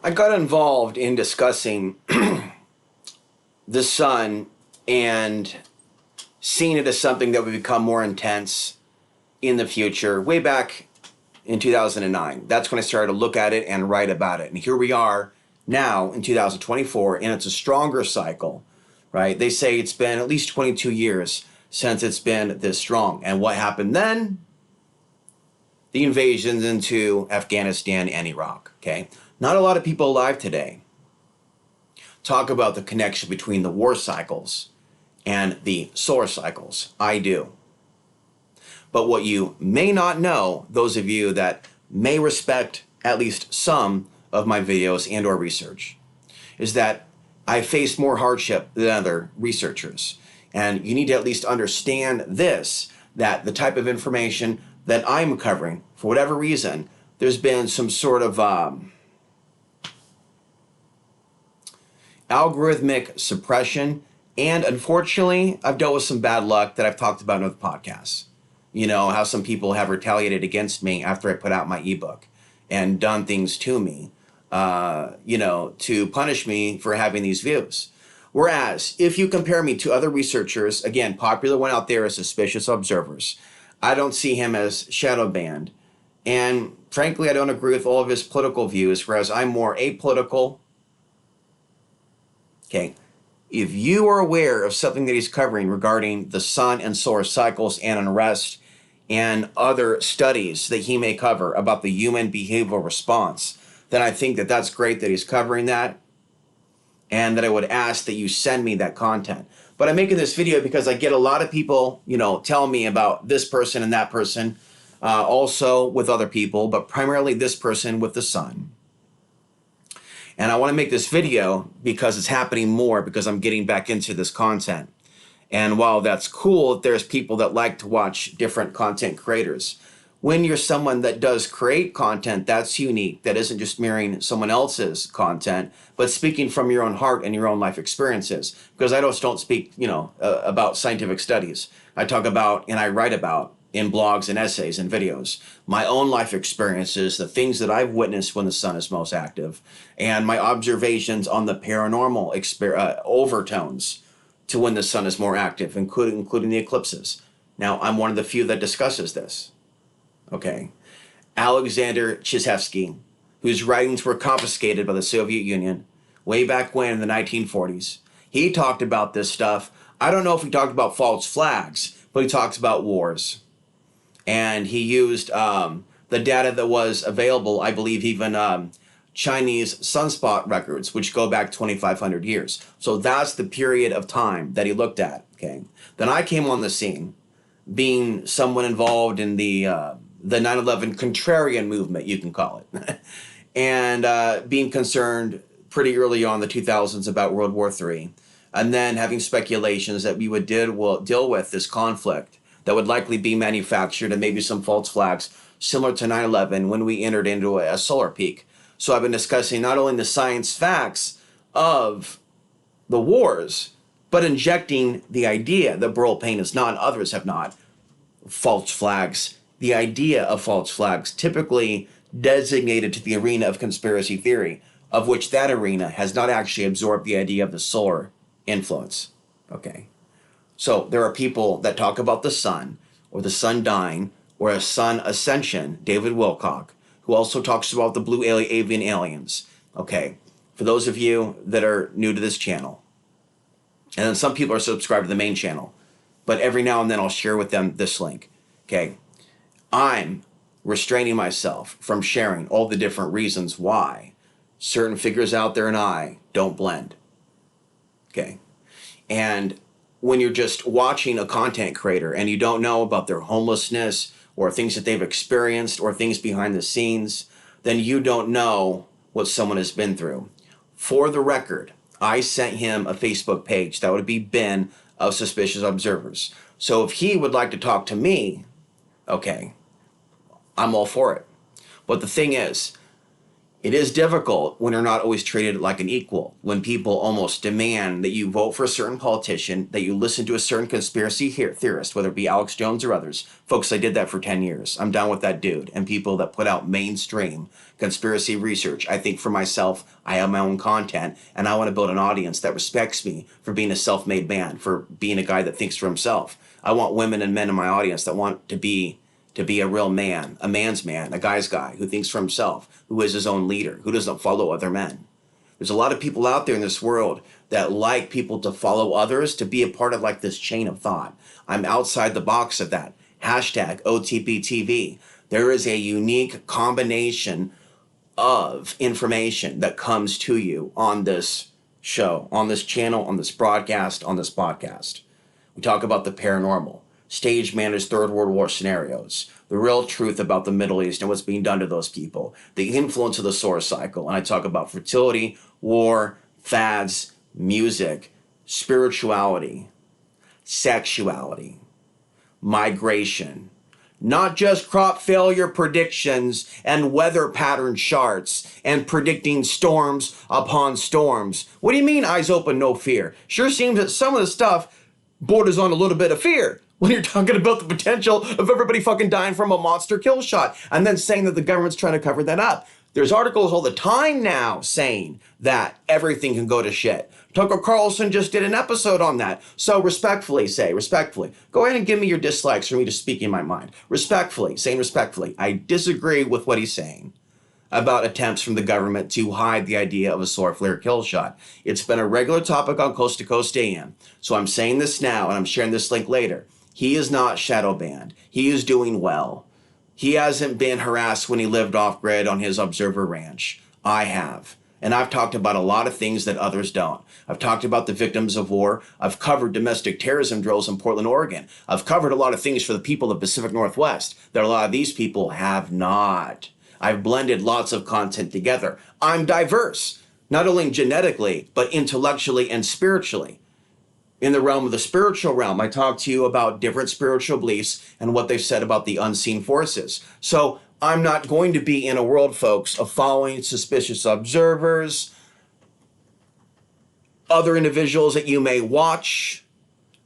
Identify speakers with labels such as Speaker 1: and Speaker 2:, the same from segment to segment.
Speaker 1: I got involved in discussing the sun and seeing it as something that would become more intense in the future way back in 2009. That's when I started to look at it and write about it. And here we are now in 2024, and it's a stronger cycle, right? They say it's been at least 22 years since it's been this strong. And what happened then? The invasions into Afghanistan and Iraq, okay? Not a lot of people alive today talk about the connection between the war cycles and the solar cycles. I do. But what you may not know, those of you that may respect at least some of my videos and or research, is that I faced more hardship than other researchers. And you need to at least understand this, that the type of information that I'm covering, for whatever reason, there's been some sort of algorithmic suppression. And unfortunately, I've dealt with some bad luck that I've talked about in other podcasts. You know, how some people have retaliated against me after I put out my ebook and done things to me, to punish me for having these views. Whereas, if you compare me to other researchers, again, popular one out there is Suspicious Observers. I don't see him as shadow banned. And frankly, I don't agree with all of his political views, whereas I'm more apolitical. Okay. If you are aware of something that he's covering regarding the sun and solar cycles and unrest and other studies that he may cover about the human behavioral response, then I think that that's great that he's covering that, and that I would ask that you send me that content. But I'm making this video because I get a lot of people, tell me about this person and that person, also with other people, but primarily this person with the sun. And I want to make this video because it's happening more, because I'm getting back into this content. And while that's cool, there's people that like to watch different content creators. When you're someone that does create content that's unique, that isn't just mirroring someone else's content, but speaking from your own heart and your own life experiences. Because I just don't speak, about scientific studies. I talk about and I write about in blogs and essays and videos, my own life experiences, the things that I've witnessed when the sun is most active, and my observations on the paranormal overtones to when the sun is more active, including the eclipses. Now, I'm one of the few that discusses this. Okay. Alexander Chizhevsky, whose writings were confiscated by the Soviet Union way back when in the 1940s, he talked about this stuff. I don't know if he talked about false flags, but he talks about wars. And he used the data that was available, I believe even Chinese sunspot records, which go back 2,500 years. So that's the period of time that he looked at. Okay. Then I came on the scene, being someone involved in the 9/11 contrarian movement, you can call it, and being concerned pretty early on in the 2000s about World War III, and then having speculations that we would deal with this conflict that would likely be manufactured and maybe some false flags similar to 9/11 when we entered into a solar peak. So I've been discussing not only the science facts of the wars, but injecting the idea that Burl Payne has not, and others have not, false flags. The idea of false flags, typically designated to the arena of conspiracy theory, of which that arena has not actually absorbed the idea of the solar influence. Okay. So there are people that talk about the sun, or the sun dying, or a sun ascension, David Wilcock, who also talks about the blue avian aliens. Okay. For those of you that are new to this channel, and then some people are subscribed to the main channel, but every now and then I'll share with them this link. Okay. I'm restraining myself from sharing all the different reasons why certain figures out there and I don't blend. Okay. And when you're just watching a content creator and you don't know about their homelessness or things that they've experienced or things behind the scenes, then you don't know what someone has been through. For the record, I sent him a Facebook page. That would be Ben of Suspicious Observers. So if he would like to talk to me, okay, I'm all for it. But the thing is, It is difficult when you're not always treated like an equal, when people almost demand that you vote for a certain politician, that you listen to a certain conspiracy theorist, whether it be Alex Jones or others. Folks, I did that for 10 years. I'm done with that dude and people that put out mainstream conspiracy research. I think for myself, I have my own content, and I want to build an audience that respects me for being a self-made man, for being a guy that thinks for himself. I want women and men in my audience that want to be a real man, a man's man, a guy's guy who thinks for himself, who is his own leader, who doesn't follow other men. There's a lot of people out there in this world that like people to follow others, to be a part of like this chain of thought. I'm outside the box of that. Hashtag OTBTV. There is a unique combination of information that comes to you on this show, on this channel, on this broadcast, on this podcast. We talk about the paranormal, stage managed Third World War scenarios, the real truth about the Middle East and what's being done to those people, the influence of the solar cycle. And I talk about fertility, war, fads, music, spirituality, sexuality, migration, not just crop failure predictions and weather pattern charts and predicting storms upon storms. What do you mean eyes open, no fear? Sure seems that some of the stuff borders on a little bit of fear when you're talking about the potential of everybody fucking dying from a monster kill shot and then saying that the government's trying to cover that up. There's articles all the time now saying that everything can go to shit. Tucker Carlson just did an episode on that. So respectfully, go ahead and give me your dislikes for me just speaking my mind. Respectfully, I disagree with what he's saying about attempts from the government to hide the idea of a solar flare kill shot. It's been a regular topic on Coast to Coast AM. So I'm saying this now, and I'm sharing this link later. He is not shadow banned. He is doing well. He hasn't been harassed when he lived off grid on his observer ranch. I have. And I've talked about a lot of things that others don't. I've talked about the victims of war. I've covered domestic terrorism drills in Portland, Oregon. I've covered a lot of things for the people of the Pacific Northwest that a lot of these people have not. I've blended lots of content together. I'm diverse, not only genetically, but intellectually and spiritually. In the realm of the spiritual realm, I talk to you about different spiritual beliefs and what they've said about the unseen forces. So I'm not going to be in a world, folks, of following suspicious observers, other individuals that you may watch,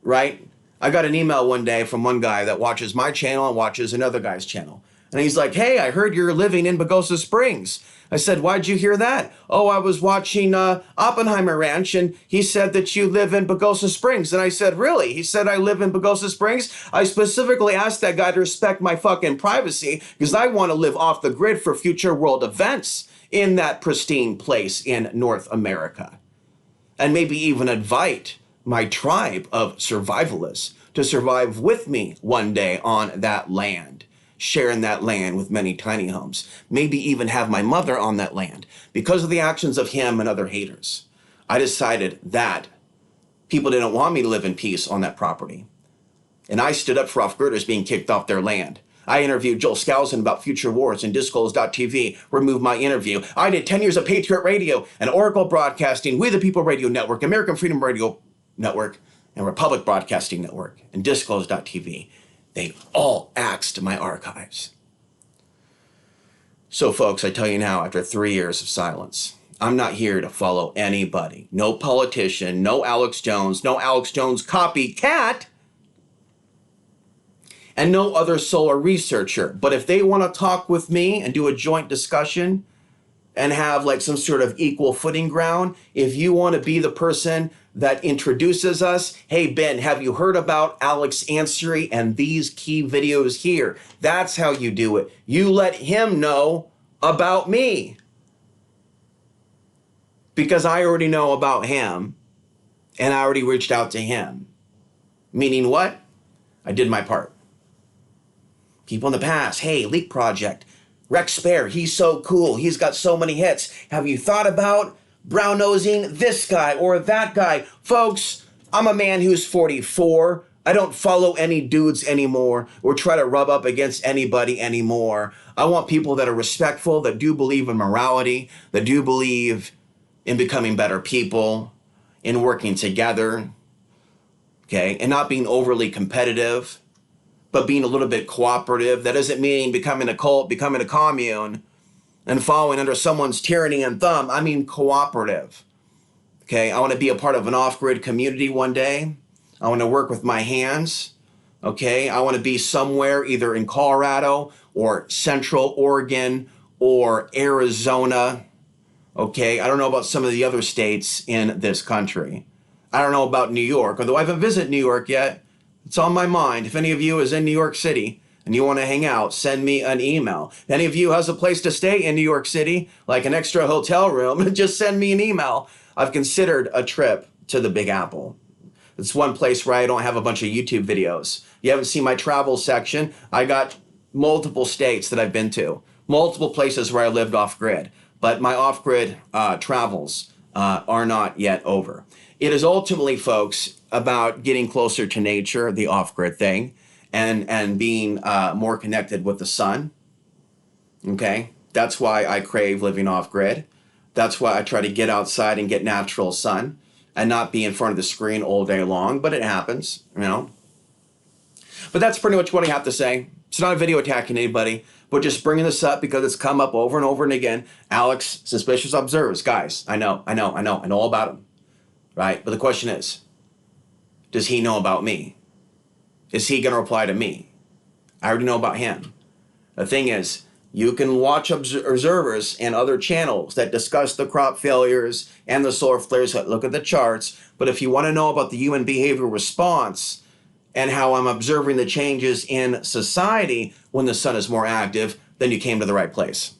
Speaker 1: right? I got an email one day from one guy that watches my channel and watches another guy's channel. And he's like, hey, I heard you're living in Pagosa Springs. I said, why'd you hear that? Oh, I was watching Oppenheimer Ranch, and he said that you live in Pagosa Springs. And I said, really? He said, I live in Pagosa Springs. I specifically asked that guy to respect my fucking privacy because I want to live off the grid for future world events in that pristine place in North America. And maybe even invite my tribe of survivalists to survive with me one day on that land, sharing that land with many tiny homes, maybe even have my mother on that land. Because of the actions of him and other haters, I decided that people didn't want me to live in peace on that property. And I stood up for off-gridders being kicked off their land. I interviewed Joel Skousen about future wars, and Disclose.tv removed my interview. I did 10 years of Patriot Radio and Oracle Broadcasting, We the People Radio Network, American Freedom Radio Network, and Republic Broadcasting Network, and Disclose.tv. They all axed my archives. So folks, I tell you now, after 3 years of silence, I'm not here to follow anybody. No politician, no Alex Jones copycat, and no other solar researcher. But if they want to talk with me and do a joint discussion and have like some sort of equal footing ground, if you want to be the person that introduces us, hey Ben, have you heard about Alex Ansary and these key videos here? That's how you do it. You let him know about me. Because I already know about him and I already reached out to him. Meaning what? I did my part. People in the past, hey, Leak Project, Rex Spare, he's so cool, he's got so many hits. Have you thought about brown-nosing this guy or that guy? Folks, I'm a man who's 44. I don't follow any dudes anymore or try to rub up against anybody anymore. I want people that are respectful, that do believe in morality, that do believe in becoming better people, in working together, okay, and not being overly competitive, but being a little bit cooperative. That doesn't mean becoming a cult, becoming a commune, and following under someone's tyranny and thumb. I mean cooperative. Okay, I want to be a part of an off-grid community one day. I want to work with my hands. Okay, I want to be somewhere either in Colorado or Central Oregon or Arizona. Okay, I don't know about some of the other states in this country. I don't know about New York, although I haven't visited New York yet. It's on my mind. If any of you is in New York City and you want to hang out, send me an email. If any of you has a place to stay in New York City, like an extra hotel room, just send me an email. I've considered a trip to the Big Apple. It's one place where I don't have a bunch of YouTube videos. You haven't seen my travel section. I got multiple states that I've been to, multiple places where I lived off grid, but my off grid travels are not yet over. It is ultimately, folks, about getting closer to nature, the off grid thing, and being more connected with the sun. Okay, that's why I crave living off grid. That's why I try to get outside and get natural sun and not be in front of the screen all day long, but it happens, you know. But that's pretty much what I have to say. It's not a video attacking anybody, but just bringing this up because it's come up over and over and again. Alex, suspicious observers. Guys, I know all about him, right? But the question is, does he know about me? Is he going to reply to me? I already know about him. The thing is, you can watch observers and other channels that discuss the crop failures and the solar flares, look at the charts. But if you want to know about the human behavioral response and how I'm observing the changes in society when the sun is more active, then you came to the right place.